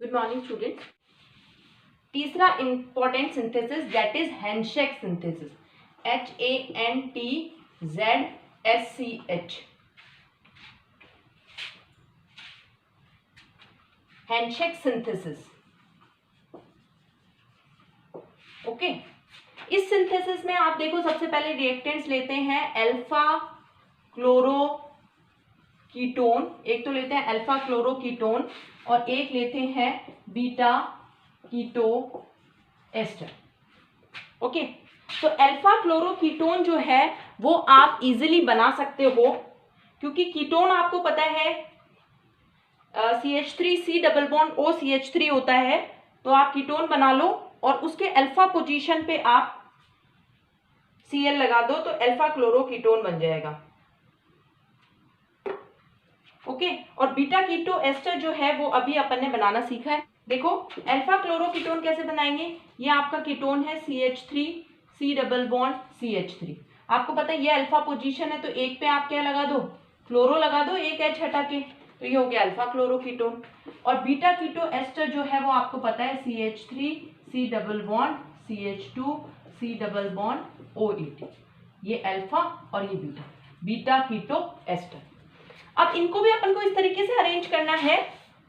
Good morning student. तीसरा important synthesis that is Hantzsch synthesis, HANTZSCH, Hantzsch synthesis. Okay, इस synthesis में आप देखो सबसे पहले रिएक्टेंट्स लेते हैं अल्फा क्लोरो कीटोन, एक तो लेते हैं अल्फा क्लोरो कीटोन और एक लेते हैं बीटा कीटो एस्टर। ओके, तो अल्फा क्लोरो कीटोन जो है वो आप इजीली बना सकते हो, क्योंकि कीटोन आपको पता है CH3C डबल बॉन्ड OCH3 होता है, तो आप कीटोन बना लो और उसके अल्फा पोजीशन पे आप Cl लगा दो तो अल्फा क्लोरो कीटोन बन जाएगा। ओके, और बीटा कीटो एस्टर जो है वो अभी अपन ने बनाना सीखा है। देखो अल्फा क्लोरो कीटोन कैसे बनाएंगे, ये आपका कीटोन है CH3C डबल बॉन्ड CH3, आपको पता है ये अल्फा पोजीशन है, तो एक पे आप क्या लगा दो, क्लोरो लगा दो, एक H हटा के, तो ये हो गया अल्फा क्लोरो कीटोन। और बीटा कीटो एस्टर जो है वो आपको पता है CH3C double bond CH2C double bond OH, ये अल्फा और ये बीटा, बीटा कीटो एस्टर। अब इनको भी अपन को इस तरीके से अरेंज करना है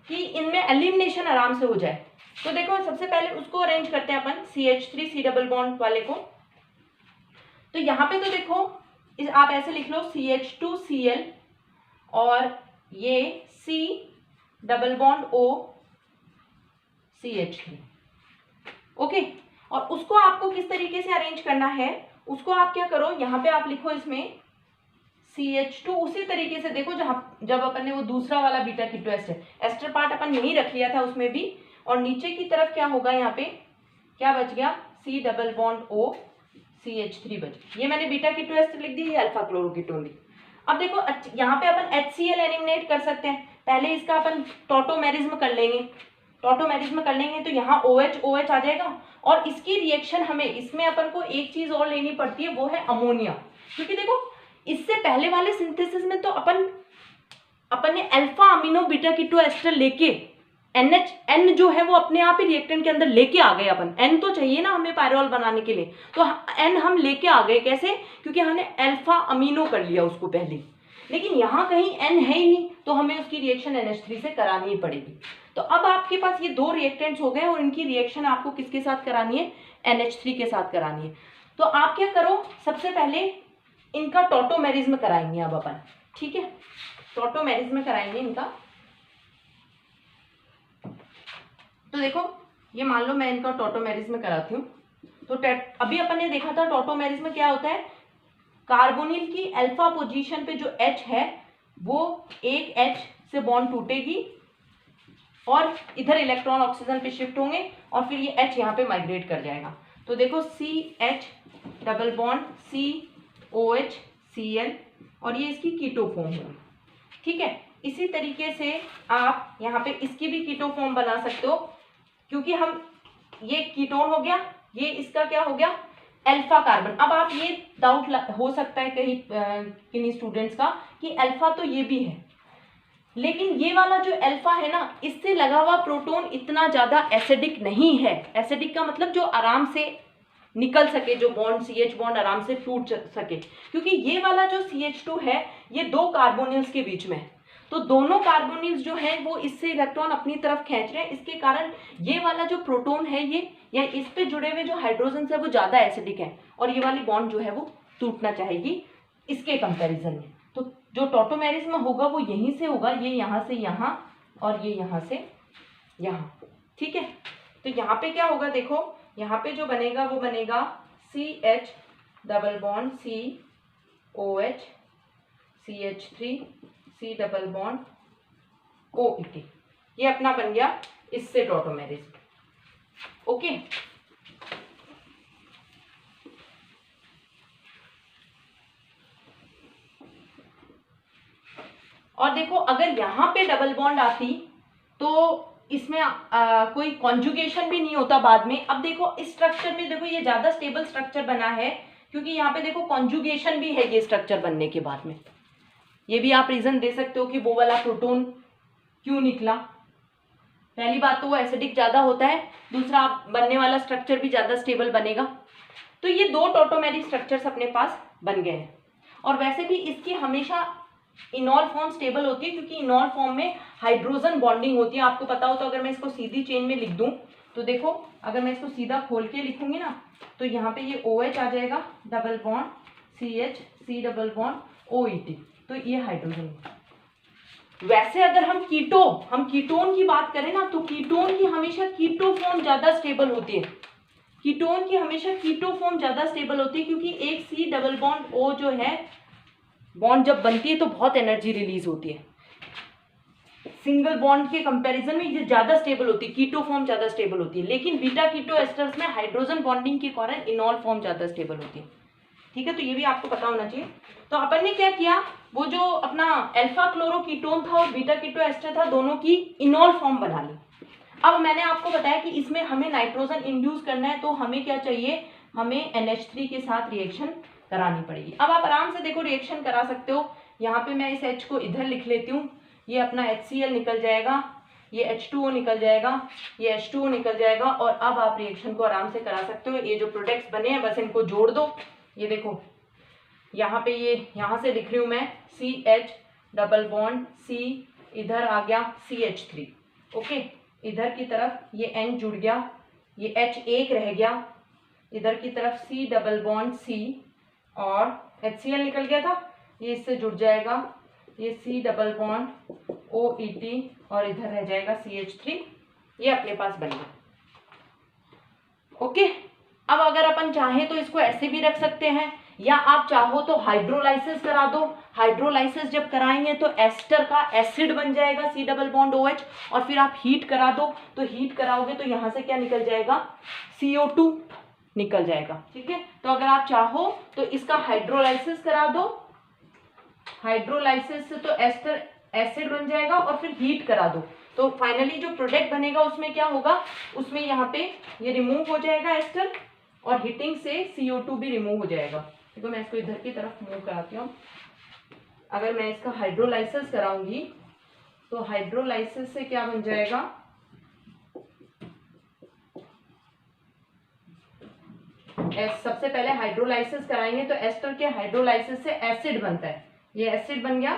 कि इनमें एलिमिनेशन आराम से हो जाए। तो देखो सबसे पहले उसको अरेंज करते हैं अपन CH3C डबल बॉन्ड वाले को। तो यहाँ पे तो देखो आप ऐसे लिख लो CH2Cl और ये C double bond O CH3। Okay, और उसको आपको किस तरीके से अरेंज करना है, उसको आप क्या करो, यहाँ पे आप लिखो इसमें CH2 उसी तरीके से, देखो जब अपन ने वो दूसरा वाला बीटा कीटो एस्टर पार्ट अपन यहीं रख लिया था उसमें भी, और नीचे की तरफ क्या होगा, यहाँ पे क्या बच गया, C double bond O CH3 बच गया। ये मैंने बीटा कीटो एस्टर लिख दी, ये अल्फा क्लोरो कीटोन लिख। अब देखो यहाँ पे अपन HCl एलिमिनेट कर सकते हैं, पहले इसका अपन टॉटोमेरिज्म कर लेंगे, टॉटोमेरिज्म कर लेंगे तो यहाँ OH आ जाएगा, और इसकी रिएक्शन हमें इसमें अपन को एक चीज और लेनी पड़ती है, वो है अमोनिया। क्योंकि देखो इससे पहले वाले सिंथेसिस में तो अपन ने alpha amino beta keto ester लेके N जो है वो अपने आप ही रिएक्टेंट के अंदर लेके आ गए। अपन N तो चाहिए ना हमें पायरोल बनाने के लिए, तो N हम लेके आ गए, कैसे, क्योंकि हमने अल्फा अमीनो कर लिया उसको पहले, लेकिन यहाँ कहीं N है ही नहीं, तो हमें उसकी रिएक्शन NH3 से करानी ही पड़ेगी। तो अब आपके पास ये दो रिएक्टेंट्स हो गए और इनकी रिएक्शन आपको किसके साथ करानी है, NH3 के साथ करानी है। तो आप क्या करो, सबसे पहले इनका टॉटोमेरिज्म कराएंगे अब अपन, ठीक है, टॉटोमेरिज्म कराएंगे इनका। तो देखो ये मान लो मैं इनका टॉटोमेरिज्म कराती हूँ, तो अभी अपन ने देखा था टॉटोमेरिज्म क्या होता है, कार्बोनिल की अल्फा पोजीशन पे जो H है वो एक H से बॉन्ड टूटेगी और इधर इलेक्ट्रॉन ऑक्सीजन पे शिफ्ट होंगे और फिर ये H यहाँ पे माइग्रेट कर जाएगा। तो देखो CH double bond COH Cl और ये इसकी कीटो फॉर्म होगी, ठीक है। इसी तरीके से आप यहाँ पे इसकी भी कीटो फॉर्म बना सकते हो, क्योंकि हम ये कीटोन हो गया, ये इसका क्या हो गया, अल्फा कार्बन। अब आप ये डाउट हो सकता है कहीं किन्हीं स्टूडेंट्स का कि अल्फा तो ये भी है, लेकिन ये वाला जो अल्फा है ना, इससे लगा हुआ प्रोटॉन इतना ज्यादा एसिडिक नहीं है। एसिडिक का मतलब जो आराम से निकल सके, जो बॉन्ड CH बॉन्ड आराम से टूट सके, क्योंकि ये वाला जो CH2 है ये दो कार्बोनिल्स के बीच में है, तो दोनों कार्बोनिल्स जो है वो इससे इलेक्ट्रॉन अपनी तरफ खींच रहे हैं, इसके कारण ये वाला जो प्रोटॉन है ये या इस पे जुड़े हुए जो हाइड्रोजन है वो ज्यादा एसिडिक है और ये वाली बॉन्ड जो है वो टूटना चाहेगी इसके कंपैरिजन में। तो जो टॉटोमेरिज्म होगा वो यहीं से होगा, ये यहाँ से यहाँ और ये यहाँ से यहाँ, ठीक है। तो यहाँ पे क्या होगा, देखो यहाँ पे जो बनेगा वो बनेगा CH double bond COH CH3 C double bond OET, ये अपना बन गया इससे टॉटोमेरिज्म। ओके, और देखो अगर यहाँ पे डबल बॉन्ड आती तो इसमें कोई कॉन्जुगेशन भी नहीं होता बाद में। अब देखो इस स्ट्रक्चर में देखो ये ज्यादा स्टेबल स्ट्रक्चर बना है, क्योंकि यहाँ पे देखो कॉन्जुगेशन भी है ये स्ट्रक्चर बनने के बाद में। ये भी आप रीजन दे सकते हो कि वो वाला प्रोटॉन क्यों निकला, पहली बात तो वो एसिडिक ज़्यादा होता है, दूसरा आप बनने वाला स्ट्रक्चर भी ज़्यादा स्टेबल बनेगा। तो ये दो टॉटोमेरिक स्ट्रक्चर्स अपने पास बन गए हैं। और वैसे भी इसकी हमेशा इनॉल फॉर्म स्टेबल होती है, क्योंकि इनॉल फॉर्म में हाइड्रोजन बॉन्डिंग होती है। आपको पता हो तो अगर मैं इसको सीधी चेन में लिख दूं तो देखो, अगर मैं इसको सीधा खोल के लिखूंगी ना तो यहाँ पे ये OH आ जाएगा, double bond CH, C double bond OET, तो ये हाइड्रोजन। वैसे अगर हम कीटोन की बात करें ना तो कीटोन की हमेशा कीटो फॉर्म ज्यादा स्टेबल होती है। कीटोन की हमेशा कीटो फॉर्म ज्यादा स्टेबल होती है, क्योंकि एक C डबल बॉन्ड O जो है बॉन्ड जब बनती है तो बहुत एनर्जी रिलीज होती है। सिंगल बॉन्ड के कंपैरिजन में ये ज्यादा स्टेबल होती है, कीटो फॉर्म ज्यादा स्टेबल होती है। लेकिन बीटा कीटो एस्टर्स में हाइड्रोजन बॉन्डिंग के कारण इनॉल फॉर्म ज्यादा स्टेबल होती है। ठीक है, तो ये भी आपको पता होना चाहिए। तो अपन ने क्या किया, वो जो अपना अल्फा क्लोरोकीटोन था और बीटा कीटो एस्टर था, दोनों की इनॉल फॉर्म बना ली। अब मैंने आपको बताया कि इसमें हमें नाइट्रोजन इंड्यूस करना है, तो हमें क्या चाहिए, हमें NH3 के साथ रिएक्शन करानी पड़ेगी। अब आप आराम से देखो रिएक्शन करा सकते हो। यहाँ पे मैं इस H को इधर लिख लेती हूँ, ये अपना HCl निकल जाएगा, ये H2O निकल जाएगा, ये H2O निकल जाएगा, और अब आप रिएक्शन को आराम से करा सकते हो। ये जो प्रोडक्ट्स बने हैं बस इनको जोड़ दो। ये देखो यहाँ पे, ये यहाँ से लिख रही हूँ मैं CH डबल बॉन्ड C, इधर आ गया CH3, ओके। इधर की तरफ ये N जुड़ गया, ये H एक रह गया, इधर की तरफ C डबल बॉन्ड C और HCl निकल गया था, ये इससे जुड़ जाएगा, ये C डबल बॉन्ड OET और इधर रह जाएगा CH3। ये अपने पास बन गया, ओके। अब अगर अपन चाहें तो इसको ऐसे भी रख सकते हैं, या आप चाहो तो हाइड्रोलाइसिस करा दो। हाइड्रोलाइसिस जब कराएंगे तो एस्टर का एसिड बन जाएगा C डबल बॉन्ड OH, और फिर आप हीट करा दो, तो हीट कराओगे तो यहाँ से क्या निकल जाएगा, CO2 निकल जाएगा। ठीक है, तो अगर आप चाहो तो इसका हाइड्रोलाइसिस करा दो, हाइड्रोलाइसिस से तो एस्टर एसिड बन जाएगा, और फिर हीट करा दो तो फाइनली जो प्रोडक्ट बनेगा उसमें क्या होगा, उसमें यहाँ पे ये रिमूव हो जाएगा एस्टर, और हीटिंग से CO2 भी रिमूव हो जाएगा। देखो मैं इसको इधर की तरफ मूव कराती हूँ। अगर मैं इसका हाइड्रोलाइसिस कराऊंगी तो हाइड्रोलाइसिस से क्या बन जाएगा, सबसे पहले हाइड्रोलाइसिस कराएंगे तो एस्टर के हाइड्रोलाइसिस से एसिड बनता है, ये एसिड बन गया,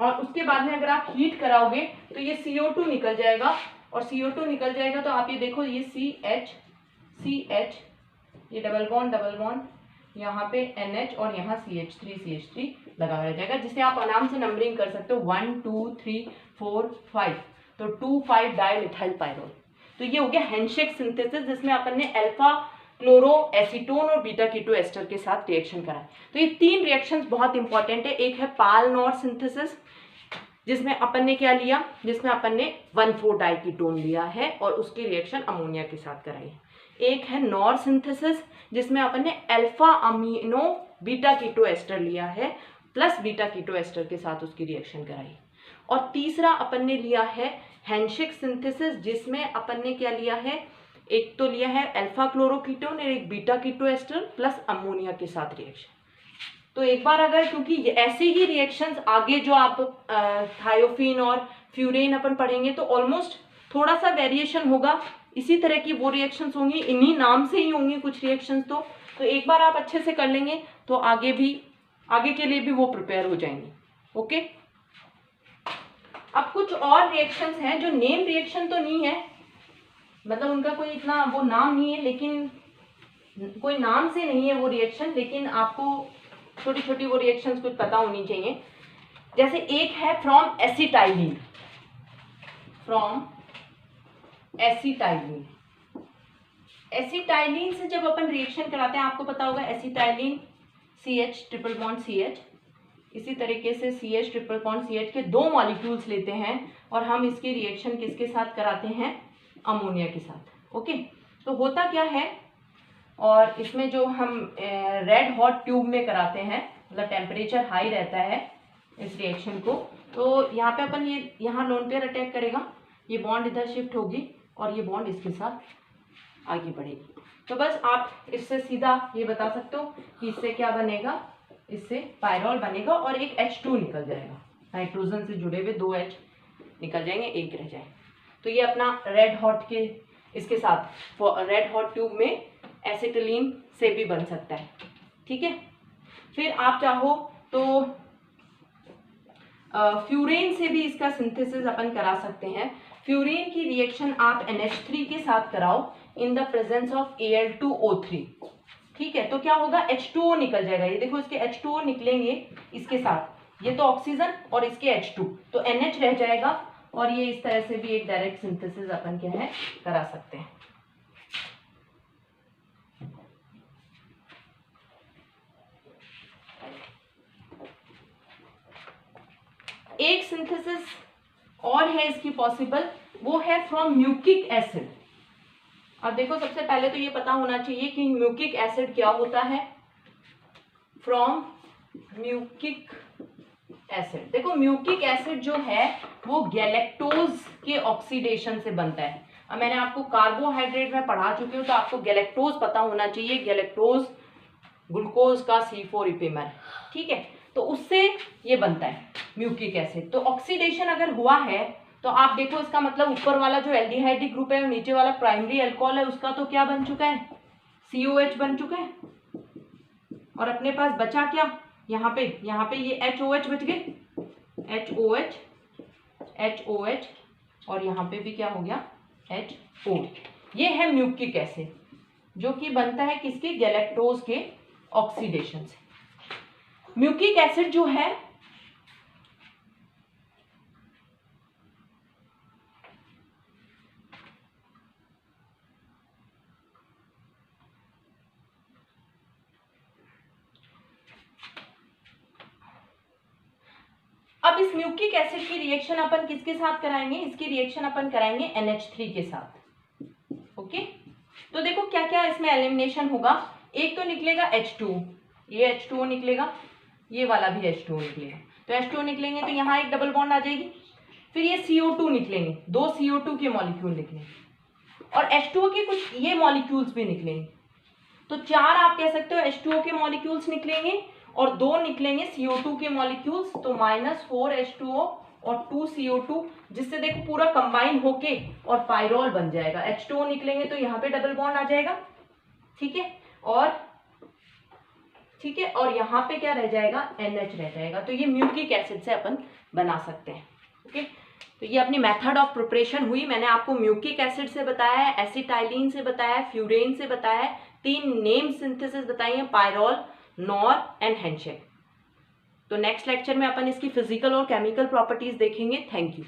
और उसके बाद में अगर आप हीट कराओगे तो ये CO2 निकल जाएगा, और CO2 निकल जाएगा तो आप ये देखो, ये CH ये डबल बॉन्ड यहाँ पे NH और यहाँ CH3 लगा रह जाएगा, जिसे आप आराम से नंबरिंग कर सकते हो 1 2 3 4 5, तो 2,5 डाइमिथाइल पायरोल। तो ये हो गया हैंडशेक सिंथेसिस, जिसमें अपन ने अल्फा क्लोरो एसीटोन और बीटा कीटो एस्टर के साथ रिएक्शन करा। तो ये तीन रिएक्शंस बहुत इंपॉर्टेंट है। एक है पाल-नॉर सिंथेसिस, जिसमें अपन ने क्या लिया, जिसमें अपन ने 1,4 डाइकीटोन लिया है और उसकी रिएक्शन अमोनिया के साथ कराई है। एक है नॉर सिंथेसिस, जिसमें अपन ने alpha amino beta keto ester लिया है प्लस बीटा कीटो एस्टर के साथ उसकी रिएक्शन कराई। और तीसरा अपन ने लिया है हैंडशेक सिंथेसिस, जिसमें अपन ने क्या लिया है, एक तो लिया है अल्फा क्लोरोकीटोन और एक beta keto ester plus ammonia के साथ रिएक्शन। तो एक बार अगर, क्योंकि ऐसे ही रिएक्शंस आगे जो आप थायोफिन और फ्यूरेन अपन पढ़ेंगे तो ऑलमोस्ट थोड़ा सा वेरिएशन होगा, इसी तरह की वो रिएक्शंस होंगी, इन्हीं नाम से ही होंगी कुछ रिएक्शंस। तो एक बार आप अच्छे से कर लेंगे तो आगे के लिए भी वो प्रिपेयर हो जाएंगे, ओके। अब कुछ और रिएक्शंस हैं जो नेम रिएक्शन तो नहीं है, मतलब उनका कोई इतना वो नाम नहीं है, लेकिन कोई नाम से नहीं है वो रिएक्शन, लेकिन आपको छोटी छोटी वो रिएक्शंस कुछ पता होनी चाहिए। जैसे एक है फ्रॉम एसिटाइलिन, एसिटाइलिन से जब अपन रिएक्शन कराते हैं, आपको पता होगा acetylene CH triple bond CH, इसी तरीके से CH ट्रिपल बॉन्ड CH के दो मॉलिक्यूल्स लेते हैं और हम इसकी रिएक्शन किसके साथ कराते हैं, अमोनिया के साथ, ओके। तो होता क्या है, और इसमें जो हम रेड हॉट ट्यूब में कराते हैं, मतलब टेम्परेचर हाई रहता है इस रिएक्शन को, तो यहाँ पे अपन ये यहाँ लोन पेयर अटैक करेगा, ये बॉन्ड इधर शिफ्ट होगी और ये बॉन्ड इसके साथ आगे बढ़ेगी। तो बस आप इससे सीधा ये बता सकते हो कि इससे क्या बनेगा, इससे पायरोल बनेगा और एक H2 निकल जाएगा, नाइट्रोजन से जुड़े हुए 2 H निकल जाएंगे, एक रह जाए। तो ये अपना रेड हॉट के इसके साथ रेड हॉट ट्यूब में एसिटिलीन से भी बन सकता है, ठीक है। फिर आप चाहो तो फ्यूरेन से भी इसका सिंथेसिस अपन करा सकते हैं। फ्यूरेन की रिएक्शन आप NH3 के साथ कराओ in the presence of Al2O3, ठीक है। तो क्या होगा, H2O निकल जाएगा। ये देखो इसके H2O निकलेंगे इसके साथ, ये तो ऑक्सीजन और इसके H2, तो NH रह जाएगा और ये इस तरह से भी एक डायरेक्ट सिंथेसिस अपन क्या है करा सकते हैं। एक सिंथेसिस और है इसकी पॉसिबल, वो है फ्रॉम म्यूकिक एसिड। अब देखो सबसे पहले तो ये पता होना चाहिए कि म्यूकिक एसिड क्या होता है। फ्रॉम म्यूकिक एसिड, देखो म्यूकिक एसिड जो है वो गैलेक्टोज के ऑक्सीडेशन से बनता है। अब मैंने आपको कार्बोहाइड्रेट में पढ़ा चुकी हूँ, तो आपको गैलेक्टोज पता होना चाहिए। गैलेक्टोज ग्लूकोज का C4 इपेमर, ठीक है। तो उससे ये बनता है म्यूकिक एसिड। तो ऑक्सीडेशन अगर हुआ है तो आप देखो इसका मतलब ऊपर वाला जो एल्डिहाइड ग्रुप है और नीचे वाला प्राइमरी अल्कोहल है उसका तो क्या बन चुका है, COH बन चुका है। और अपने पास बचा क्या, यहाँ पे ये HOH बच गए, HOH और यहाँ पे भी क्या हो गया, HO। ये है म्यूकिक एसिड जो कि बनता है किसके, गैलेक्टोज के ऑक्सीडेशन से। म्यूकिक एसिड जो है अब इस म्यूकिक एसिड की रिएक्शन अपन किसके साथ कराएंगे, इसकी रिएक्शन अपन कराएंगे NH3 के साथ। ओके, तो देखो क्या क्या इसमें एलिमिनेशन होगा। एक तो निकलेगा H2, ये H2O निकलेगा, ये वाला भी H2O निकलेगा। तो H2O निकलेंगे तो यहाँ एक डबल बॉन्ड आ जाएगी। फिर ये CO2 निकलेंगे, 2 CO2 के मॉलिक्यूल निकलेंगे और H2O के कुछ ये मॉलिक्यूल्स भी निकलेंगे। तो 4 आप कह सकते हो H2O के मॉलिक्यूल्स निकलेंगे और 2 निकलेंगे CO2 के मॉलिक्यूल्स। तो -4 H2O और 2 CO2, जिससे देखो पूरा कंबाइन होके और पाइरोल बन जाएगा। H2O निकलेंगे तो यहाँ पे डबल बॉन्ड आ जाएगा, ठीक है। और यहाँ पे क्या रह जाएगा, NH रह जाएगा। तो ये म्यूकिक एसिड से अपन बना सकते हैं। ओके, तो ये अपनी मेथड ऑफ प्रिपरेशन हुई। मैंने आपको म्यूकिक एसिड से बताया है, एसिटाइलिन से बताया है, फ्यूरेन से बताया है, 3 नेम सिंथेसिस बताई है, पायरोल, नॉर एंड हैंडशेक। तो नेक्स्ट लेक्चर में अपन इसकी फिजिकल और केमिकल प्रॉपर्टीज देखेंगे। Thank you.